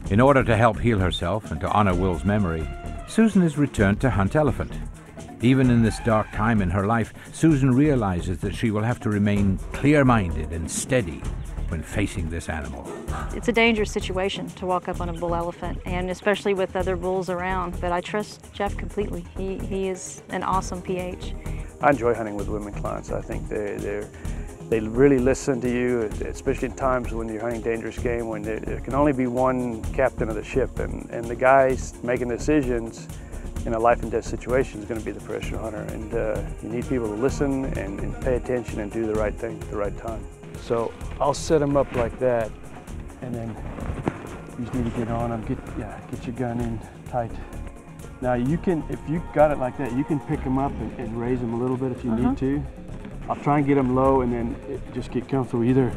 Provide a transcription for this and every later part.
In order to help heal herself and to honor Will's memory, Susan is returned to hunt elephant. Even in this dark time in her life, Susan realizes that she will have to remain clear-minded and steady when facing this animal. It's a dangerous situation to walk up on a bull elephant, and especially with other bulls around, but I trust Jeff completely. He is an awesome PH. I enjoy hunting with women clients. I think they really listen to you, especially in times when you're hunting dangerous game, when there can only be one captain of the ship, and the guys making decisions in a life and death situation is going to be the professional hunter. And you need people to listen and pay attention and do the right thing at the right time. So I'll set them up like that, and then you just need to get on them. Get your gun in tight. Now you can, if you got it like that, you can pick them up and raise them a little bit if you need to. I'll try and get them low and then just get comfortable. Either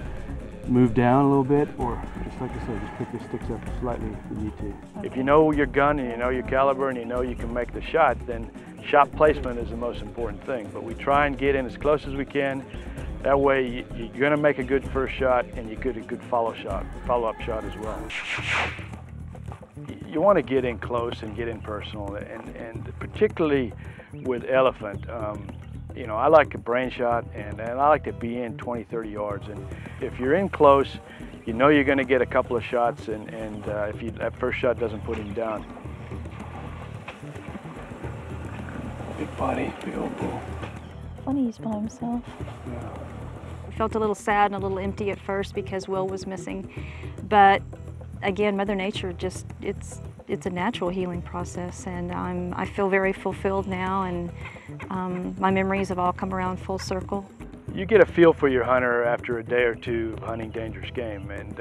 move down a little bit, or just like I said, just pick the sticks up slightly if you need to. If you know your gun and you know your caliber and you know you can make the shot, then shot placement is the most important thing. But we try and get in as close as we can. That way you're going to make a good first shot and you get a good follow-up shot as well. You want to get in close and get in personal, and particularly with elephant. You know, I like a brain shot, and I like to be in 20, 30 yards. And if you're in close, you know you're going to get a couple of shots, and if that first shot doesn't put him down. Big body, big old bull. Funny he's by himself. Yeah. I felt a little sad and a little empty at first because Will was missing, but again, Mother Nature just, it's a natural healing process, and I feel very fulfilled now, and my memories have all come around full circle. You get a feel for your hunter after a day or two of hunting dangerous game, and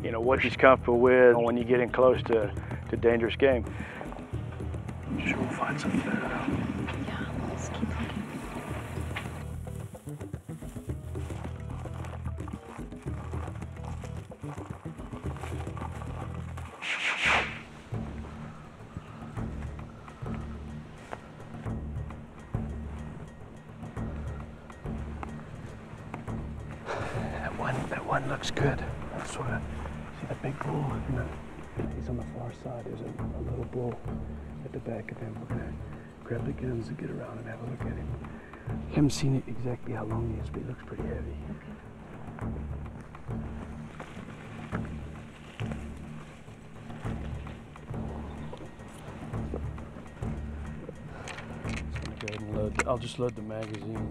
you know what he's comfortable with. When you get in close to dangerous game, I'm sure we'll find something better. Yeah, let's keep looking. That one looks good. That's what see that big bull? He's on the far side. There's a little bull at the back of him. We're gonna grab the guns and get around and have a look at him. I haven't seen it exactly how long he is, but he looks pretty heavy. Just gonna go ahead and load. I'll just load the magazine.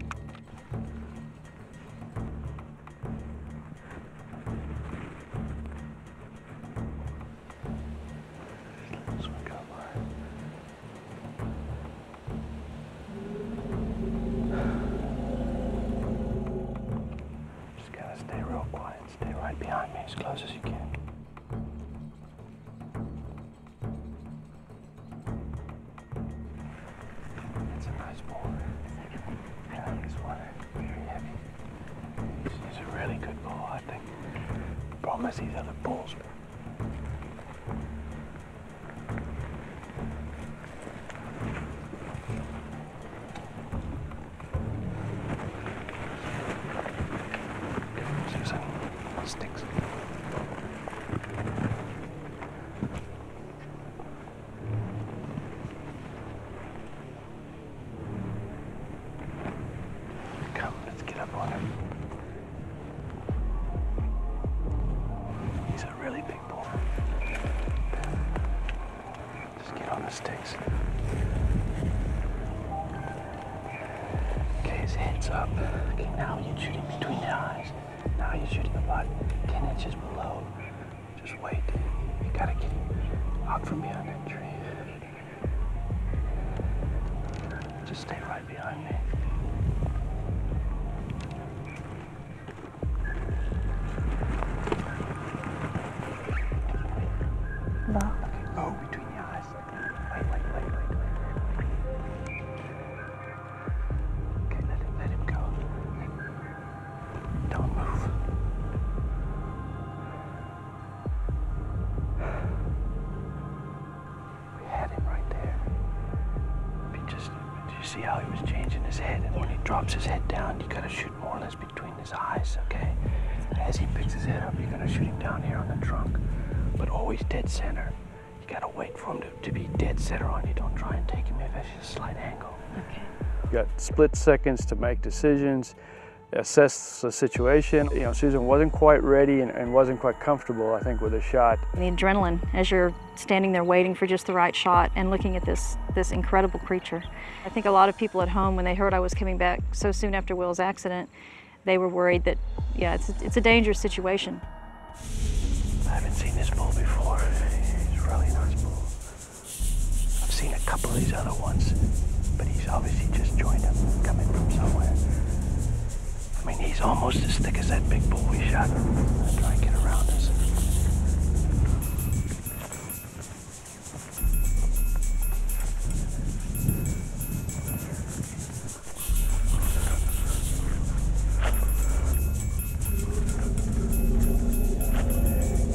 Stay real quiet. Stay right behind me as close as you can. It's a nice bull. Yeah, this one very heavy. He's a really good bull, I think. The problem is these other bulls. Sticks. Come, let's get up on him. He's a really big bull. Just get on the sticks. Okay, his head's up. Okay, now you're shooting between the eyes. Now you're shooting about 10 inches below. Just wait. You gotta get him out from behind that tree. Just stay right behind me. Low. Okay, low between the eyes. Wait. Okay, let him go. Don't move. We had him right there. Did you see how he was changing his head? And when he drops his head down, you gotta shoot more or less between his eyes, okay? As he picks his head up, you're gonna shoot him down here on the trunk. But always always dead center. You gotta wait for him to be dead center on you. Don't try and take him if it's just a slight angle. Okay. You got split seconds to make decisions, assess the situation. You know, Susan wasn't quite ready and wasn't quite comfortable, I think, with the shot. The adrenaline as you're standing there waiting for just the right shot and looking at this incredible creature. I think a lot of people at home, when they heard I was coming back so soon after Will's accident, they were worried that, yeah, it's a dangerous situation. I haven't seen this bull before. He's a really nice bull. I've seen a couple of these other ones, but he's obviously just joined them, coming from somewhere. I mean, he's almost as thick as that big bull we shot. I'll try and get around us.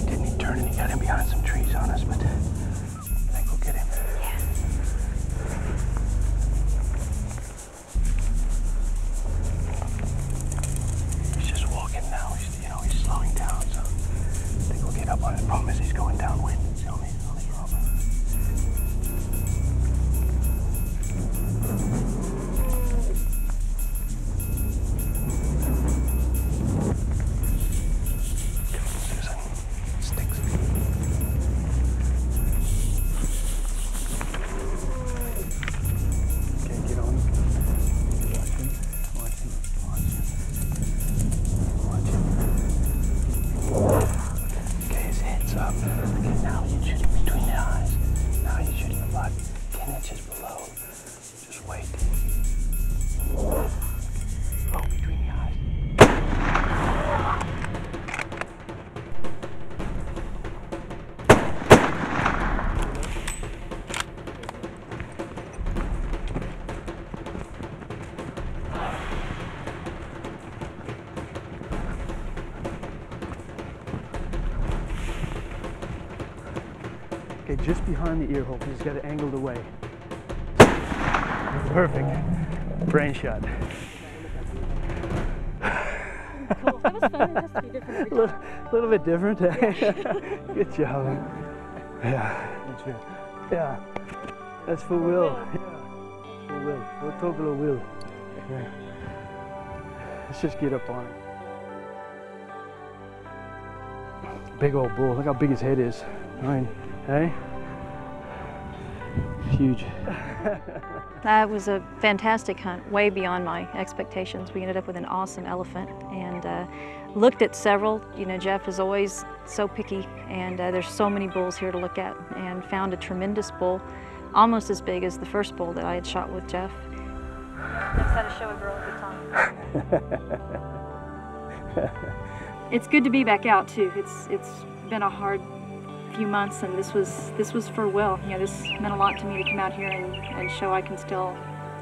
Didn't he turn and he got in behind some trees on us, but I think we'll get him. He's just walking now. He's slowing down, so I think we'll get up on it. The problem is he's going downwind. It's the only problem. Susan, sticks. Okay, get on. Watch him. Okay, his head's up. Okay, now you shoot him between the eyes. Now you shoot him about 10 inches below. Just wait. Oh, between the eyes. Okay, just behind the ear hole. He's got it angled away. Perfect. Brain shot. Cool. That was fun. It has to be different every time. Little bit different. Good job. Yeah. Yeah. That's for Will. Yeah. For Will. We'll talk a little Will. Yeah. Let's just get up on it. Big old bull. Look how big his head is. Right. Hey? Huge. That was a fantastic hunt, way beyond my expectations. We ended up with an awesome elephant and looked at several. You know, Jeff is always so picky, and there's so many bulls here to look at, and found a tremendous bull, almost as big as the first bull that I had shot with Jeff. Next had to show a girl a good time. It's good to be back out too. It's been a hard few months, and this was for Will. You know, this meant a lot to me to come out here and show I can still,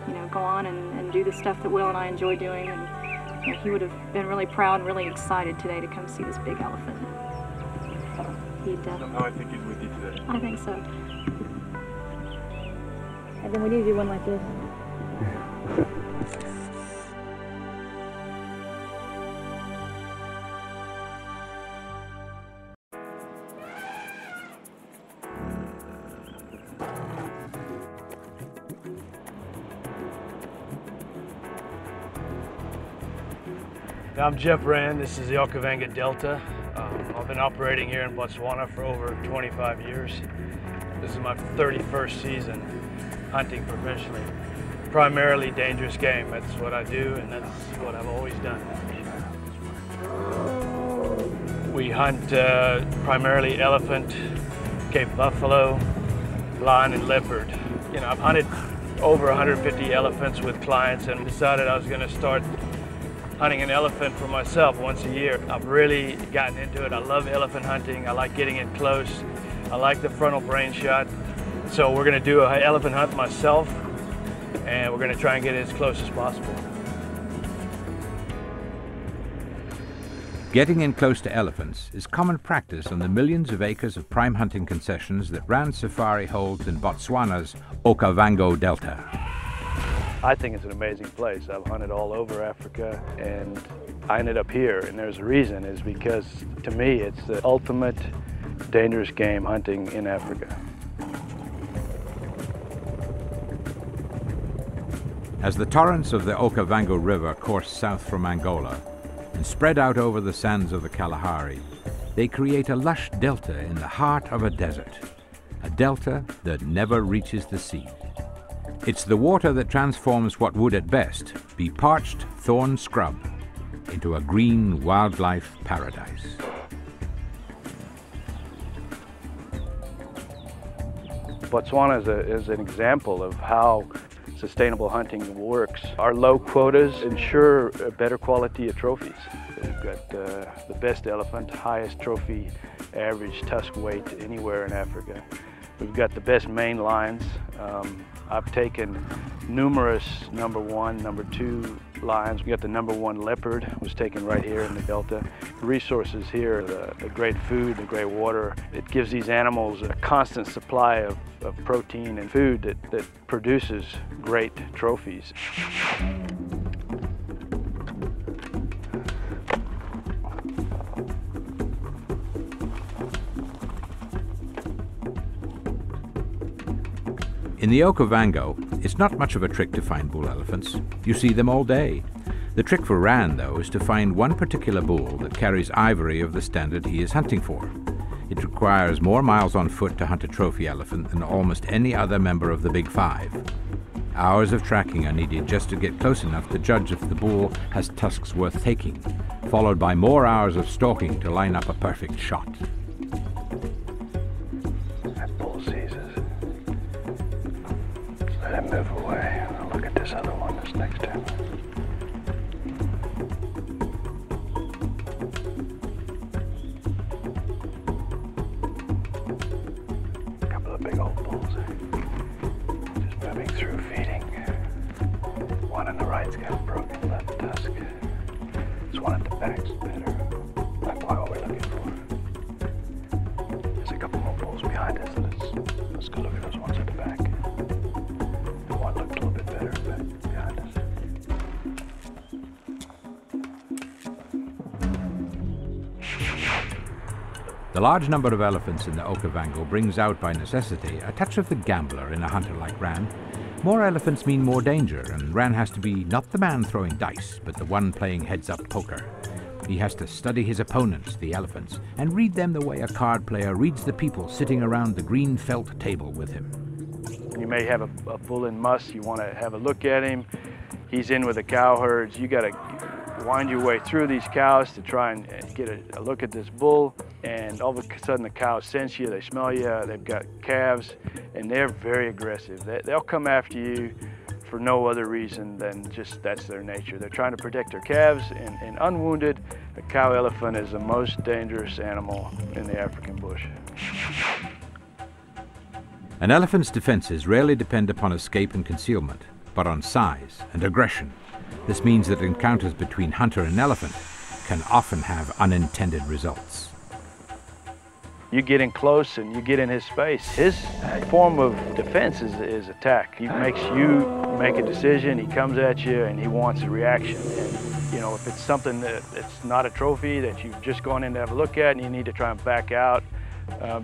you know, go on and do the stuff that Will and I enjoy doing. And you know, he would have been really proud and really excited today to come see this big elephant. He'd, Somehow I think he's with you today. I think so. And then we need to do one like this. I'm Jeff Rand. This is the Okavango Delta. I've been operating here in Botswana for over 25 years. This is my 31st season hunting professionally. Primarily dangerous game. That's what I do, and that's what I've always done. We hunt primarily elephant, Cape buffalo, lion, and leopard. You know, I've hunted over 150 elephants with clients and decided I was going to start hunting an elephant for myself once a year. I've really gotten into it. I love elephant hunting. I like getting in close. I like the frontal brain shot. So we're going to do an elephant hunt myself, and we're going to try and get as close as possible. Getting in close to elephants is common practice on the millions of acres of prime hunting concessions that Rand Safari holds in Botswana's Okavango Delta. I think it's an amazing place. I've hunted all over Africa, and I ended up here, and there's a reason, is because to me it's the ultimate dangerous game hunting in Africa. As the torrents of the Okavango River course south from Angola and spread out over the sands of the Kalahari, they create a lush delta in the heart of a desert, a delta that never reaches the sea. It's the water that transforms what would at best be parched thorn scrub into a green wildlife paradise. Botswana is an example of how sustainable hunting works. Our low quotas ensure a better quality of trophies. We've got the best elephant, highest trophy average tusk weight anywhere in Africa. We've got the best main lions. I've taken numerous number 1, number 2 lions. We got the number 1 leopard, was taken right here in the Delta. The resources here, the great food, the great water, it gives these animals a constant supply of protein and food that produces great trophies. In the Okavango, it's not much of a trick to find bull elephants. You see them all day. The trick for Rand, though, is to find one particular bull that carries ivory of the standard he is hunting for. It requires more miles on foot to hunt a trophy elephant than almost any other member of the Big Five. Hours of tracking are needed just to get close enough to judge if the bull has tusks worth taking, followed by more hours of stalking to line up a perfect shot. That bull sees us. Let him move away. I'll look at this other one that's next to him. A couple of big old bulls just moving through, feeding. One on the right's got a broken left tusk. This one at the back's better. Not quite what we're looking for. There's a couple more bulls behind us. Let's go look at those ones at the back. One looked a little bit better back behind us. The large number of elephants in the Okavango brings out by necessity a touch of the gambler in a hunter like Rand. More elephants mean more danger, and Rand has to be not the man throwing dice, but the one playing heads-up poker. He has to study his opponents, the elephants, and read them the way a card player reads the people sitting around the green felt table with him. You may have a bull in muss, you want to have a look at him. He's in with the cow herds. You got to wind your way through these cows to try and get a look at this bull. And all of a sudden the cows sense you, they smell you, they've got calves, and they're very aggressive. They'll come after you for no other reason than just that's their nature. They're trying to protect their calves, and unwounded, a cow elephant is the most dangerous animal in the African bush. An elephant's defenses rarely depend upon escape and concealment, but on size and aggression. This means that encounters between hunter and elephant can often have unintended results. You get in close and you get in his space. His form of defense is attack. He makes you make a decision, he comes at you, and he wants a reaction. And you know, if it's something that's not a trophy that you've just gone in to have a look at and you need to try and back out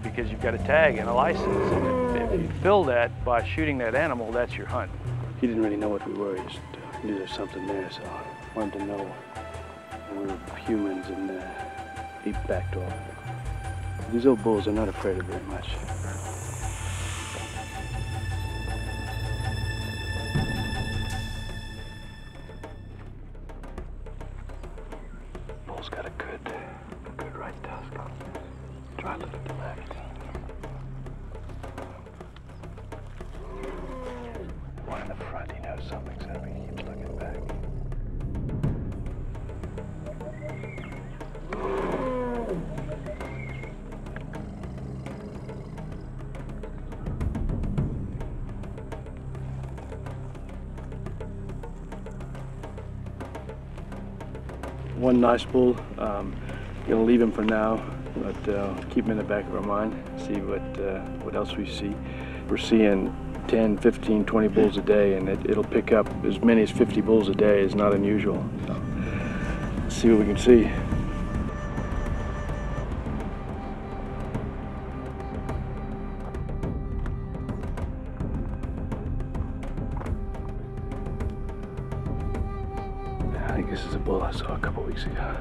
because you've got a tag and a license, and if you fill that by shooting that animal, that's your hunt. He didn't really know what we were. He just knew there's something there, so I wanted to know we were humans, and he backed off. These old bulls are not afraid of very much. Bull's got a good right tusk. Try to look at the left. One in the front, he knows something's happening. He keeps looking back. One nice bull. Gonna leave him for now, but keep him in the back of our mind, see what else we see. We're seeing 10, 15, 20 bulls a day, and it'll pick up as many as 50 bulls a day is not unusual. So, let's see what we can see. bull I saw a couple weeks ago.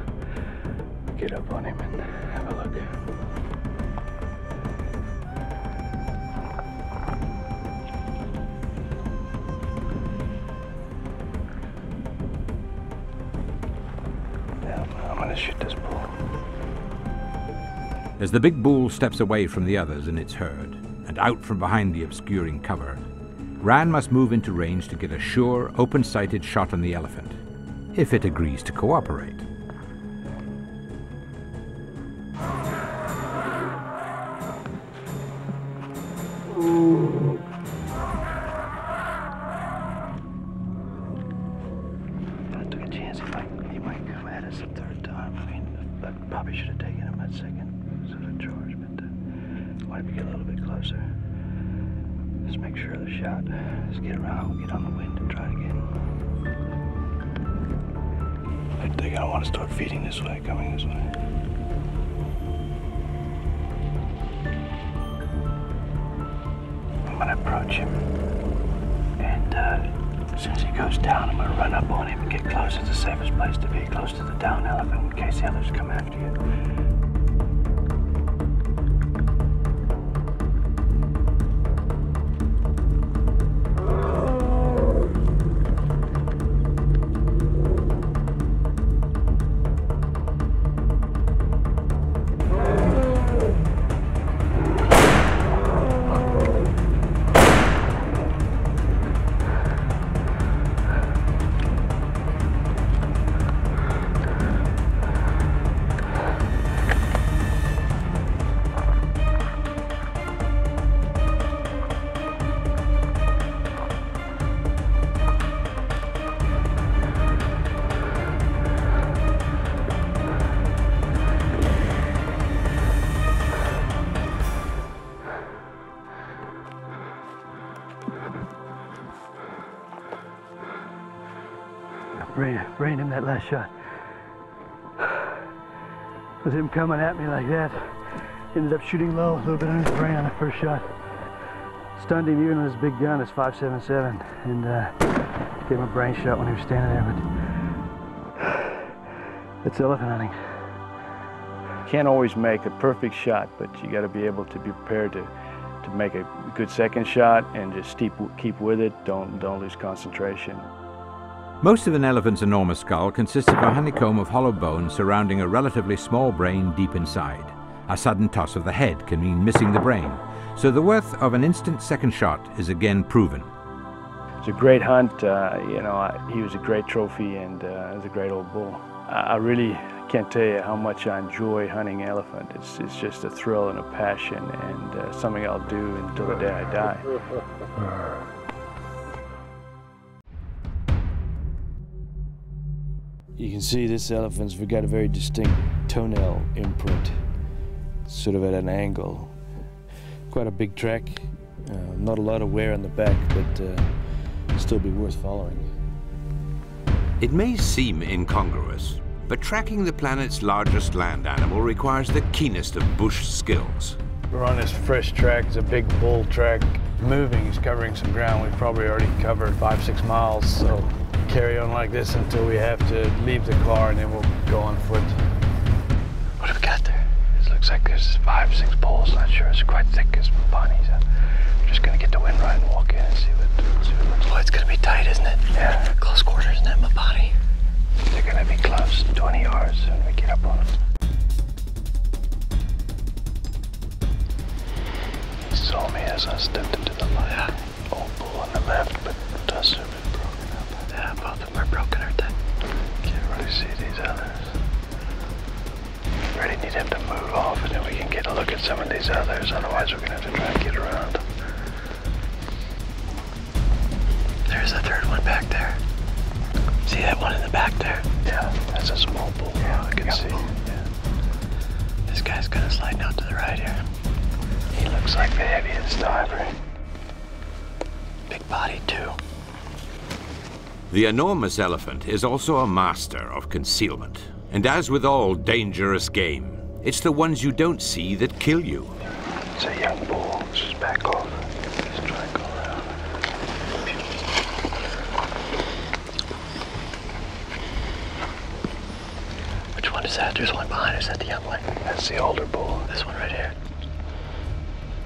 Get up on him and have a look. Yeah, I'm gonna shoot this bull. As the big bull steps away from the others in its herd and out from behind the obscuring cover, Ran must move into range to get a sure, open-sighted shot on the elephant, if it agrees to cooperate. I took a chance. He might come at us a third time. I mean, I probably should have taken him that second sort of charge, but I wanted to get a little bit closer. Just make sure of the shot. Just get around, get on the wind, and try it again. I think I want to start feeding this way, coming this way. I'm gonna approach him, and as soon as he goes down, I'm gonna run up on him and get close. It's the safest place to be, close to the down elephant, in case the others come after you. Brained him that last shot. Was him coming at me like that. Ended up shooting low, a little bit under the brain on the first shot. Stunned him even with his big gun, his 5.77, and gave him a brain shot when he was standing there. But it's elephant hunting. Can't always make a perfect shot, but you got to be able to be prepared to make a good second shot and just keep with it. Don't lose concentration. Most of an elephant's enormous skull consists of a honeycomb of hollow bone surrounding a relatively small brain deep inside. A sudden toss of the head can mean missing the brain, so the worth of an instant second shot is again proven. It's a great hunt. You know, he was a great trophy, and it was a great old bull. I really can't tell you how much I enjoy hunting elephant. It's just a thrill and a passion, and something I'll do until the day I die. You can see this elephant's got a very distinct toenail imprint, sort of at an angle. Quite a big track, not a lot of wear on the back, but still be worth following. It may seem incongruous, but tracking the planet's largest land animal requires the keenest of bush skills. We're on this fresh track. It's a big bull track. Moving, he's covering some ground. We've probably already covered 5-6 miles, so carry on like this until we have to leave the car, and then we'll go on foot. What have we got there? It looks like there's 5-6 poles. Not sure. It's quite thick as bunnies. We're just gonna get the wind right and walk in and see what it looks like. Oh, it's gonna be tight, isn't it? Yeah. Close quarters, isn't it, my body? They're gonna be close, 20 yards, when we get up on them. He saw me as I stepped into the light. Yeah. Old bull on the left, but tusk have been broken up. Yeah, both of them are broken, aren't they? Can't really see these others. Really need him to move off, and then we can get a look at some of these others. Otherwise, we're gonna have to try and get around. There's a third one back there. See that one in the back there? Yeah, that's a small bull. Yeah, I can see. Yeah. This guy's kind of sliding out to the right here. He looks like the heaviest diver. Big body, too. The enormous elephant is also a master of concealment. And as with all dangerous game, it's the ones you don't see that kill you. It's a young bull. Let's just back off. Let's try and go around. is that? There's one behind us. Is that the young one? That's the older bull. This one right here.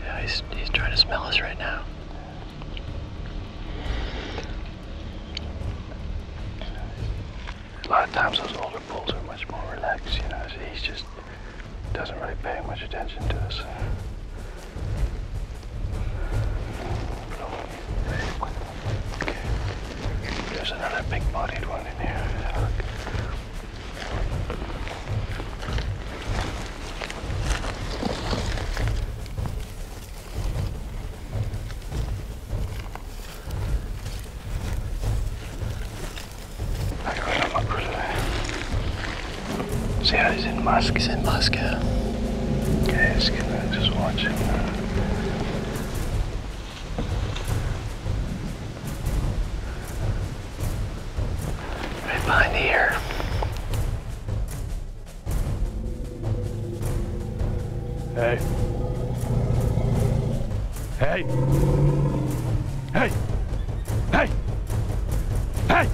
Yeah, he's trying to smell us right now. A lot of times those older bulls are much more relaxed, you know. So he just doesn't really pay much attention to us. Okay. There's another big-bodied one in here. Look. See how he's in musk? He's in musk, yeah. Okay, just watch him. Right behind the ear. Hey. Hey. Hey. Hey. Hey.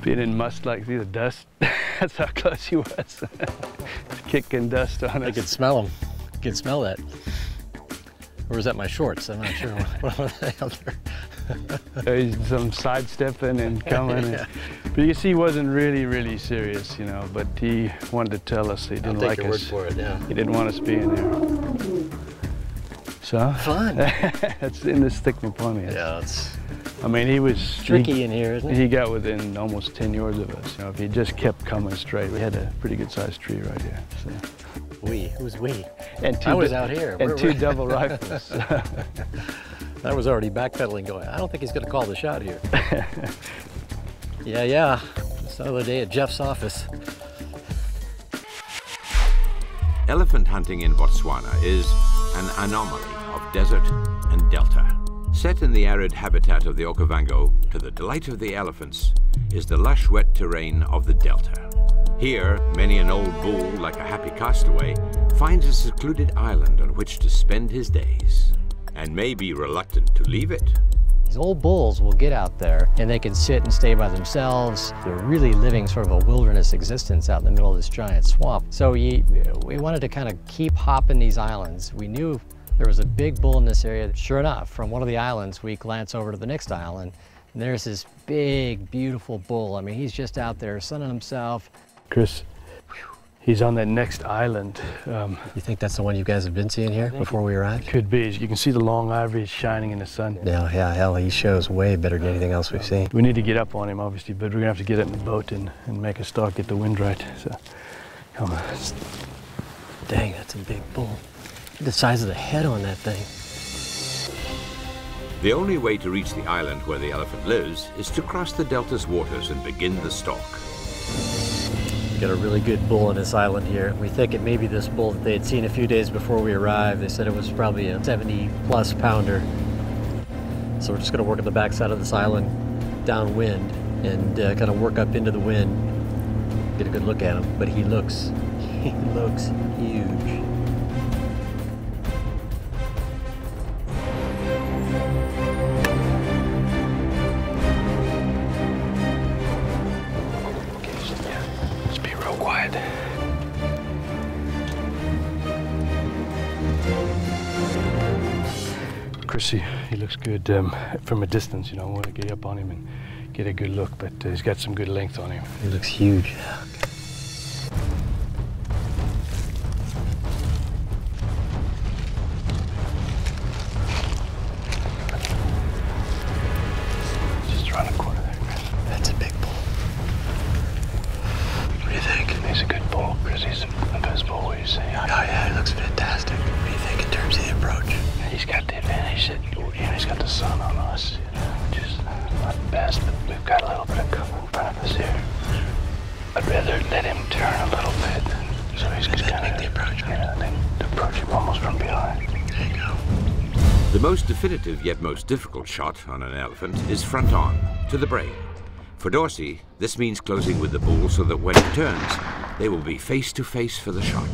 Being in musk like the dust, that's how close he was. Kicking dust on us. I could smell him. I could smell that. Or was that my shorts? I'm not sure. What were they out there? He's some sidestepping and coming. Yeah. But you see, he wasn't really serious, you know, but he wanted to tell us he didn't like us. I'll take your word for it, yeah. He didn't want us being there. So? Fun. That's in the stigma. Yeah, it's... I mean, he was tricky in here, isn't it? He got within almost 10 yards of us. You know, if he just kept coming straight, we had a pretty good sized tree right here. So. We? Who's we? And I was out here. And two double rifles. I was already backpedaling going, I don't think he's going to call the shot here. Yeah. Just the other day at Jeff's office. Elephant hunting in Botswana is an anomaly of desert and delta. Set in the arid habitat of the Okavango, to the delight of the elephants, is the lush, wet terrain of the delta. Here, many an old bull, like a happy castaway, finds a secluded island on which to spend his days, and may be reluctant to leave it. These old bulls will get out there and they can sit and stay by themselves. They're really living sort of a wilderness existence out in the middle of this giant swamp. So we wanted to kind of keep hopping these islands. We knew there was a big bull in this area. Sure enough, from one of the islands, we glance over to the next island, and there's this big, beautiful bull. I mean, he's just out there sunning himself. Chris, he's on that next island. You think that's the one you guys have been seeing here before we arrived? Could be. You can see the long ivory shining in the sun. Yeah, hell, he shows way better than anything else we've seen. We need to get up on him, obviously, but we're gonna have to get up in the boat and make a start, get the wind right. So, come on. Dang, that's a big bull. The size of the head on that thing. The only way to reach the island where the elephant lives is to cross the delta's waters and begin the stalk. We got a really good bull on this island here. We think it may be this bull that they had seen a few days before we arrived. They said it was probably a 70-plus pounder. So we're just going to work on the backside of this island downwind and kind of work up into the wind, get a good look at him. But he looks huge. Chrissy, he looks good from a distance, you know. I want to get up on him and get a good look, but he's got some good length on him. He looks huge. Just around the corner there, Chris. That's a big bull. What do you think? He's a good bull, Chris. He's invisible, what do you say? Oh yeah, he looks fantastic. What do you think in terms of the approach? He's got the advantage that, you know, he's got the sun on us, you know, which is not the best, but we've got a little bit of cover in front of us here. I'd rather let him turn a little bit, so he's just kind of, the approach. Yeah, then approach him almost from behind. There you go. The most definitive yet most difficult shot on an elephant is front on, to the brain. For Dorsey, this means closing with the bull so that when it turns, they will be face to face for the shot.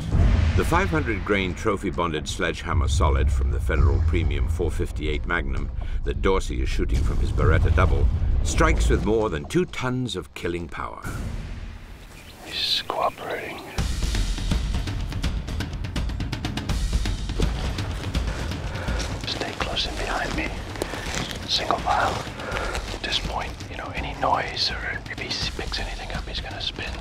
The 500-grain trophy-bonded sledgehammer solid from the Federal Premium 458 Magnum that Dorsey is shooting from his Beretta double strikes with more than 2 tons of killing power. He's cooperating. Stay close in behind me. Single file. At this point, you know, any noise or if he picks anything up, he's gonna spin.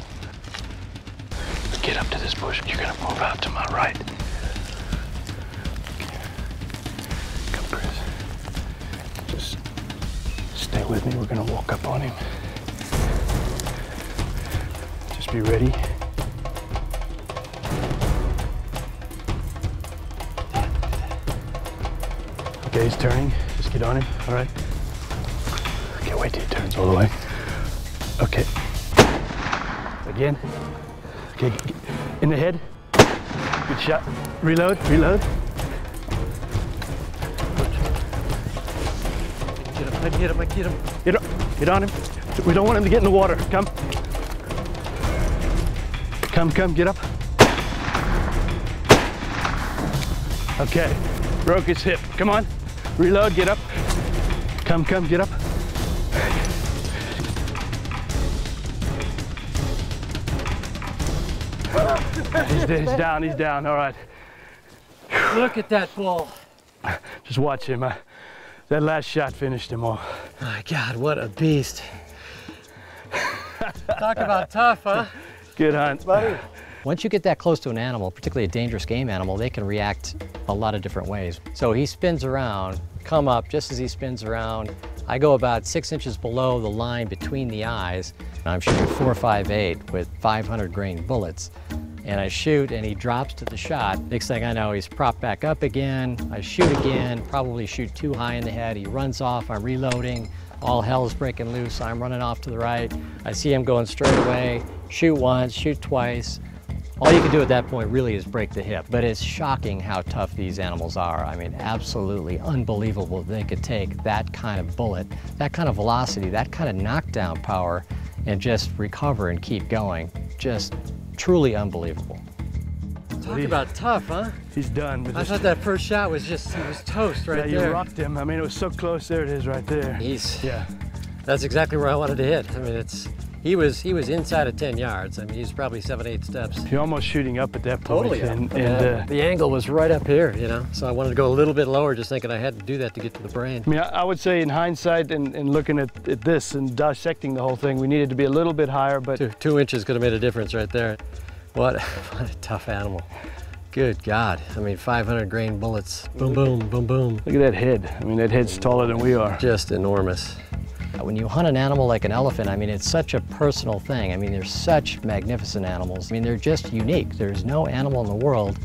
Get up to this bush. You're gonna move out to my right. Come, Chris. Just stay with me. We're gonna walk up on him. Just be ready. Okay, he's turning. Just get on him. All right. Okay, wait till he turns all the way. Okay. Again. Okay, in the head. Good shot. Reload, reload. Get him, get him, get him. Get on him. We don't want him to get in the water. Come. Come, get up. Okay, broke his hip. Come on. Reload, get up. Come, get up. He's down, all right. Look at that bull. Just watch him. That last shot finished him off. My God, what a beast. Talk about tough, huh? Good hunt, buddy. Once you get that close to an animal, particularly a dangerous game animal, they can react a lot of different ways. So he spins around, come up, just as he spins around, I go about 6 inches below the line between the eyes. I'm shooting 4.58 with 500 grain bullets. And I shoot and he drops to the shot. Next thing I know, he's propped back up again. I shoot again, probably shoot too high in the head. He runs off, I'm reloading. All hell's breaking loose. I'm running off to the right. I see him going straight away. Shoot once, shoot twice. All you can do at that point really is break the hip. But it's shocking how tough these animals are. I mean, absolutely unbelievable they could take that kind of bullet, that kind of velocity, that kind of knockdown power, and just recover and keep going. Just truly unbelievable. Talk about tough, huh? He's done. I thought that first shot was just, he was toast right there. Yeah, you rocked him. I mean, it was so close. There it is right there. Yeah. That's exactly where I wanted to hit. I mean, he was inside of 10 yards. I mean, he's probably 7-8 steps. You're almost shooting up at that point. Totally. And the angle was right up here, you know? So I wanted to go a little bit lower, just thinking I had to do that to get to the brain. I mean, I would say in hindsight and looking at this and dissecting the whole thing, we needed to be a little bit higher, but... 2 inches could have made a difference right there. What a tough animal. Good God. I mean, 500 grain bullets. Boom, boom, boom, boom. Look at that head. I mean, that head's taller than we are. Just enormous. When you hunt an animal like an elephant, I mean, it's such a personal thing. I mean, they're such magnificent animals. I mean, they're just unique. There's no animal in the world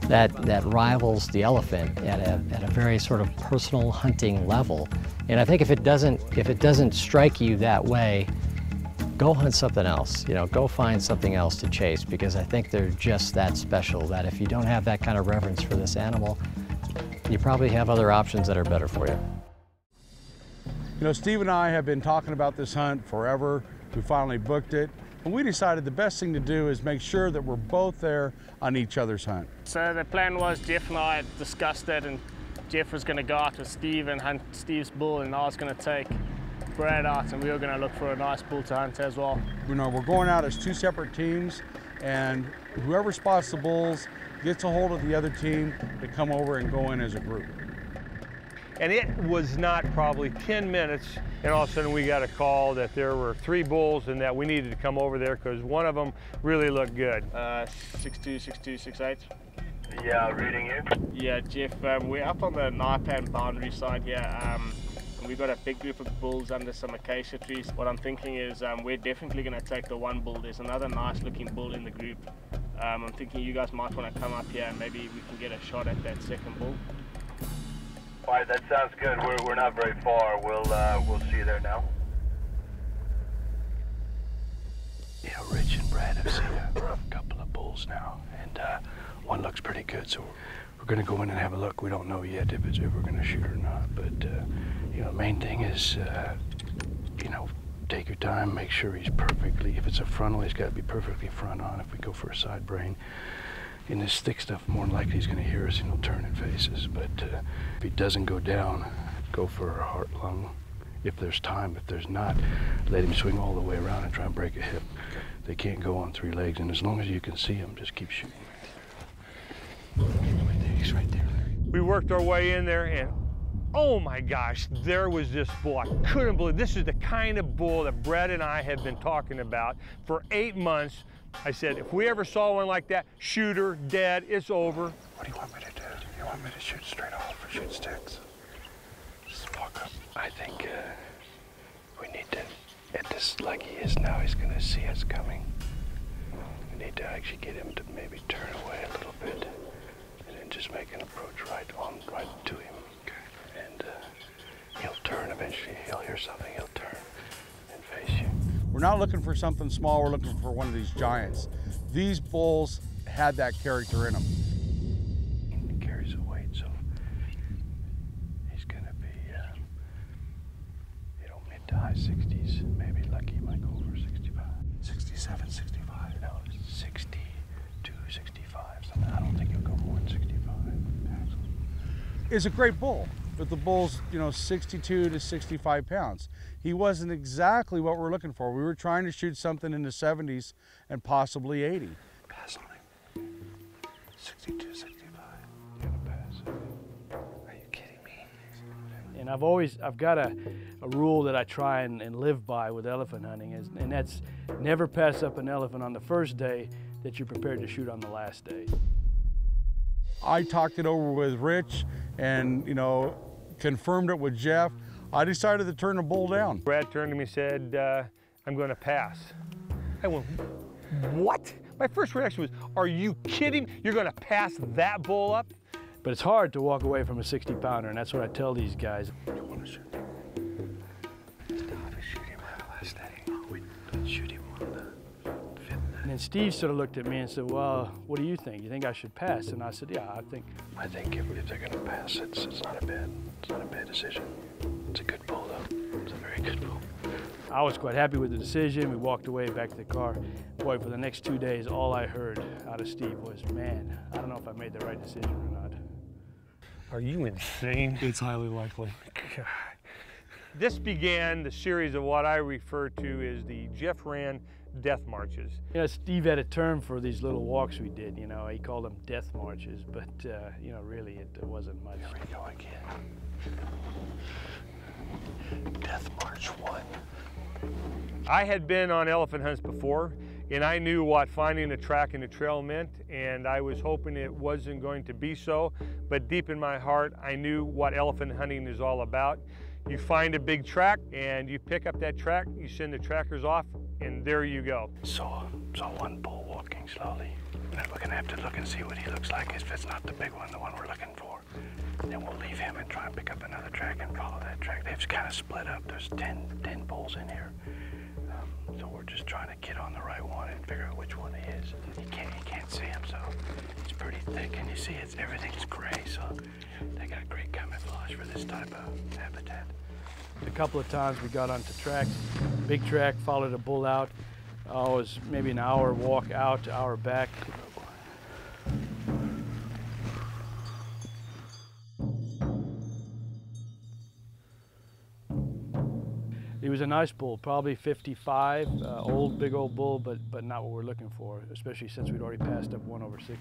that rivals the elephant at a very sort of personal hunting level. And I think if it doesn't strike you that way, go hunt something else. You know, go find something else to chase, because I think they're just that special that if you don't have that kind of reverence for this animal, you probably have other options that are better for you. You know, Steve and I have been talking about this hunt forever. We finally booked it, and we decided the best thing to do is make sure that we're both there on each other's hunt. So the plan was Jeff and I discussed it, and Jeff was going to go out with Steve and hunt Steve's bull, and I was going to take Brad out, and we were going to look for a nice bull to hunt as well. You know, we're going out as 2 separate teams, and whoever spots the bulls gets a hold of the other team to come over and go in as a group. And it was not probably 10 minutes, and all of a sudden we got a call that there were 3 bulls and that we needed to come over there because one of them really looked good. 62, 62, 68. Yeah, reading you. Yeah, Jeff, we're up on the Naipan boundary side here. We've got a big group of bulls under some acacia trees. What I'm thinking is we're definitely going to take the one bull. There's another nice looking bull in the group. I'm thinking you guys might want to come up here and maybe we can get a shot at that second bull. All right, that sounds good. We're not very far. We'll see you there now. Yeah, Rich and Brad have seen a couple of bulls now, and one looks pretty good, so we're going to go in and have a look. We don't know yet if we're going to shoot or not, but you know, the main thing is, you know, take your time, make sure he's perfectly, if it's a frontal, he's got to be perfectly front on. If we go for a side brain, in this thick stuff, more than likely he's going to hear us and he'll turn and face us. But if he doesn't go down, go for a heart lung if there's time. If there's not, let him swing all the way around and try and break a hip. They can't go on 3 legs, and as long as you can see them, just keep shooting. Right there, he's right there. We worked our way in there, and oh my gosh, there was this bull. I couldn't believe this is the kind of bull that Brad and I have been talking about for 8 months. I said, if we ever saw one like that, shoot her, dead, it's over. What do you want me to do? You want me to shoot straight off or shoot sticks? Just walk up. I think we need to, at this like he is now, he's going to see us coming. We need to actually get him to maybe turn away a little bit and then just make an approach right to him. Okay. And he'll turn eventually. He'll hear something, he'll turn and face you. We're not looking for something small, we're looking for one of these giants. These bulls had that character in them. He carries a weight, so he's gonna be, mid to high 60s, maybe lucky he might go over 65. 67, 65, no, 62, 65, something. I don't think he'll go more than 65. It's a great bull, but the bull's, 62 to 65 pounds. He wasn't exactly what we're looking for. We were trying to shoot something in the 70s and possibly 80. Pass on him. 62, 65. You're gonna pass. Are you kidding me? And I've got a rule that I try and live by with elephant hunting, and that's never pass up an elephant on the first day that you're prepared to shoot on the last day. I talked it over with Rich and, confirmed it with Jeff. I decided to turn the bull down. Brad turned to me and said, I'm going to pass. I went, what? My first reaction was, are you kidding? You're going to pass that bull up? But it's hard to walk away from a 60-pounder, and that's what I tell these guys. You want to shoot him? Stop and shoot him on the last day. We shoot him on the 5th. And then Steve sort of looked at me and said, well, what do you think? You think I should pass? And I said, yeah, I think if they're going to pass, it's not a bad decision. It's a good bull, though. It's a very good bull. I was quite happy with the decision. We walked away back to the car. Boy, for the next 2 days, all I heard out of Steve was, man, I don't know if I made the right decision or not. Are you insane? It's highly likely. God. This began the series of what I refer to as the Jeff Rand death marches. Steve had a term for these little walks we did, he called them death marches, but, really it wasn't much. Here we go again. Death March 1. I had been on elephant hunts before, and I knew what finding a track in the trail meant, and I was hoping it wasn't going to be so, but deep in my heart, I knew what elephant hunting is all about. You find a big track, and you pick up that track, you send the trackers off, and there you go. Saw one bull walking slowly. And we're gonna have to look and see what he looks like. If it's not the big one, the one we're looking for, then we'll leave him and try and pick up another track and follow that track. They've kind of split up. There's 10 bulls in here. So we're just trying to get on the right one and figure out which one he is. You can't see him, so it's pretty thick, and you see everything's gray, so they got great camouflage for this type of habitat. A couple of times we got onto tracks, big track, followed a bull out. It was maybe an hour walk out, hour back. He was a nice bull, probably 55, big old bull, but not what we're looking for, especially since we'd already passed up one over 60.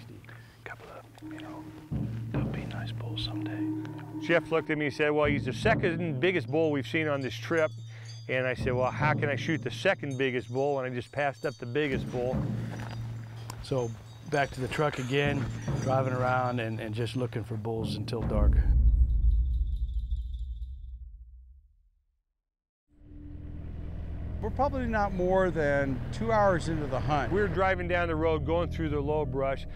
Couple of, they'll be nice bulls someday. Jeff looked at me and said, well, he's the second biggest bull we've seen on this trip. And I said, well, how can I shoot the second biggest bull? And I just passed up the biggest bull. So back to the truck again, driving around and just looking for bulls until dark. We're probably not more than 2 hours into the hunt. We were driving down the road, going through the low brush.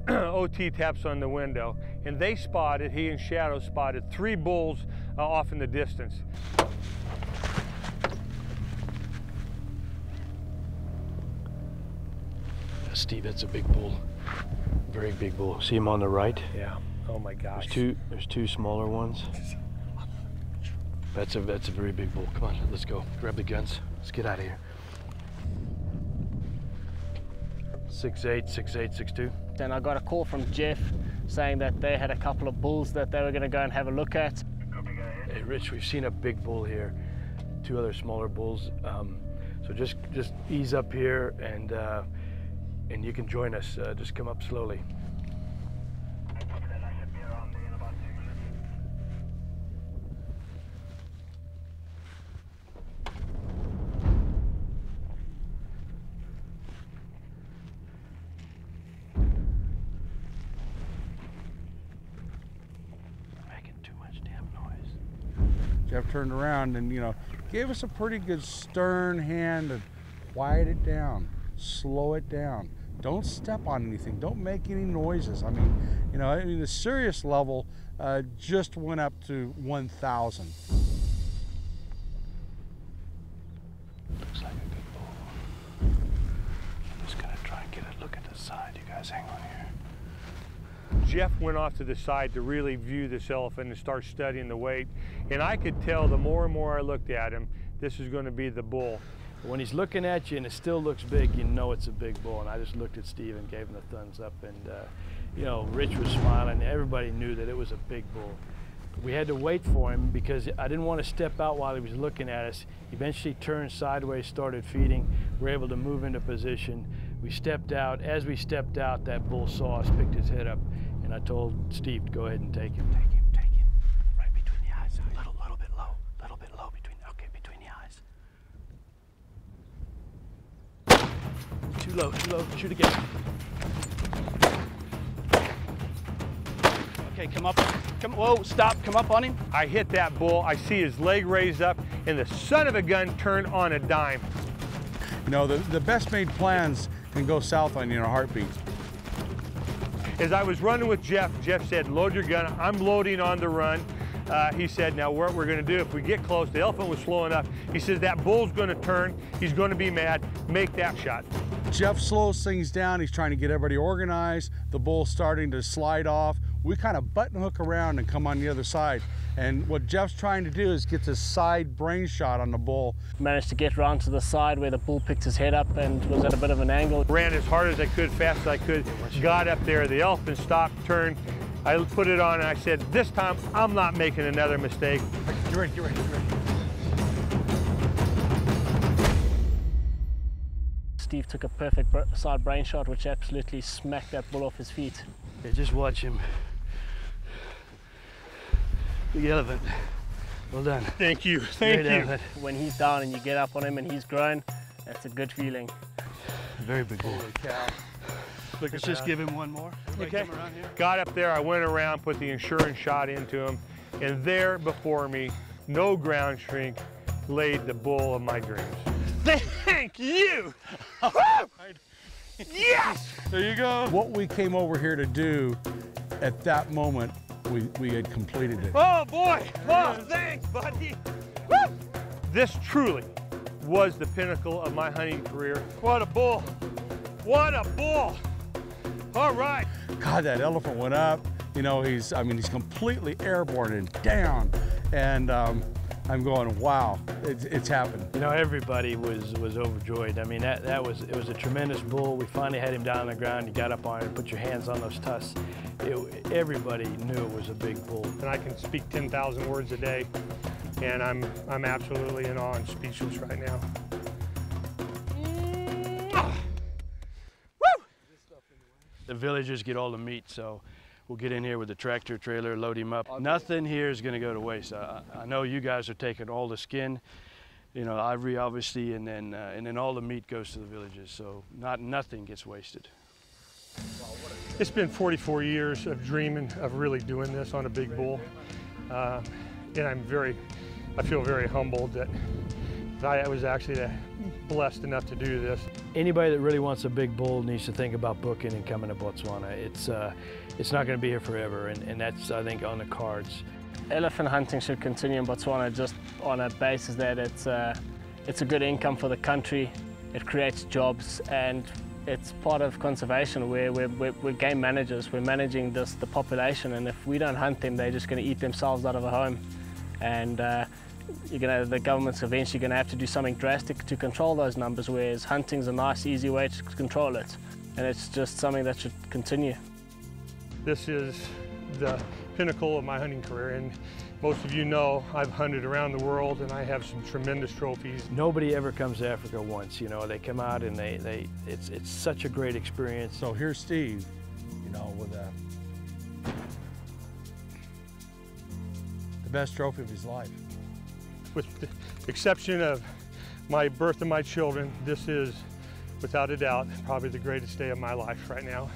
OT taps on the window, and he and Shadow spotted 3 bulls off in the distance. Steve, that's a big bull. Very big bull. See him on the right? Yeah. Oh my gosh. There's two smaller ones. That's a very big bull. Come on, let's go. Grab the guns. Let's get out of here. 6'8", 6'8", 6'2". Then I got a call from Jeff saying that they had a couple of bulls that they were going to go and have a look at. Hey Rich, we've seen a big bull here, 2 other smaller bulls. So just ease up here and you can join us. Just come up slowly. Jeff turned around and, you know, gave us a pretty good stern hand to quiet it down, slow it down. Don't step on anything. Don't make any noises. I mean, you know, the serious level just went up to 1,000. Looks like a good bull. I'm just gonna try and get a look at the side. You guys hang on here. Jeff went off to the side to really view this elephant and start studying the weight. And I could tell the more and more I looked at him, this is going to be the bull. When he's looking at you and it still looks big, you know it's a big bull. And I just looked at Steve and gave him the thumbs up. And, you know, Rich was smiling. Everybody knew that it was a big bull. We had to wait for him because I didn't want to step out while he was looking at us. He eventually turned sideways, started feeding. We were able to move into position. We stepped out. As we stepped out, that bull saw us, picked his head up. And I told Steve to go ahead and take him. Take him, take him. Right between the eyes. A little bit low between, okay, between the eyes. Too low, shoot again. Okay, come up, whoa, stop, come up on him. I hit that bull, I see his leg raised up, and the son of a gun turned on a dime. You know, the best made plans can go south on you in a heartbeat. As I was running with Jeff, Jeff said, load your gun. I'm loading on the run. He said, now what we're gonna do, if we get close, the elephant was slowing up. He says, that bull's gonna turn, he's gonna be mad, make that shot. Jeff slows things down. He's trying to get everybody organized. The bull's starting to slide off. We kind of button hook around and come on the other side. And what Jeff's trying to do is get this side brain shot on the bull. Managed to get around to the side where the bull picked his head up and was at a bit of an angle. Ran as hard as I could, fast as I could, got up there. The elephant stopped, turned. I put it on and I said, this time I'm not making another mistake. Get ready. Steve took a perfect side brain shot, which absolutely smacked that bull off his feet. Yeah, just watch him. Big elephant. Well done. Thank you, thank you. Elephant. When he's down and you get up on him and he's grown, that's a good feeling. Very big bull. Holy cow. Let's just give him one more. Okay. Got up there, I went around, put the insurance shot into him, and there before me, no ground shrink, laid the bull of my dreams. Thank you! Yes! There you go. What we came over here to do at that moment, we had completed it. Oh boy! Oh, thanks, buddy! Woo! This truly was the pinnacle of my hunting career. What a bull! What a bull! All right. God, that elephant went up. You know, he's completely airborne and down. And I'm going, wow, it's happened. You know, everybody was overjoyed. I mean, it was a tremendous bull. We finally had him down on the ground. You got up on it and put your hands on those tusks. Everybody knew it was a big bull. And I can speak 10,000 words a day, and I'm absolutely in awe and speechless right now. The villagers get all the meat, so we'll get in here with the tractor trailer, load him up. Nothing here is going to go to waste. I know you guys are taking all the skin, you know, ivory obviously, and then all the meat goes to the villages. So nothing gets wasted. It's been 44 years of dreaming of really doing this on a big bull, and I feel very humbled that I was actually blessed enough to do this. Anybody that really wants a big bull needs to think about booking and coming to Botswana. It's not going to be here forever, and that's, I think, on the cards. Elephant hunting should continue in Botswana just on a basis that it's a good income for the country, it creates jobs, and it's part of conservation where we're game managers. We're managing the population, and if we don't hunt them, they're just going to eat themselves out of a home. And the government's eventually going to have to do something drastic to control those numbers, whereas hunting's a nice, easy way to control it. And it's just something that should continue. This is the pinnacle of my hunting career, and most of you know I've hunted around the world and I have some tremendous trophies. Nobody ever comes to Africa once, you know. They come out and it's such a great experience. So here's Steve, you know, with the best trophy of his life. With the exception of my birth of my children, this is, without a doubt, probably the greatest day of my life right now.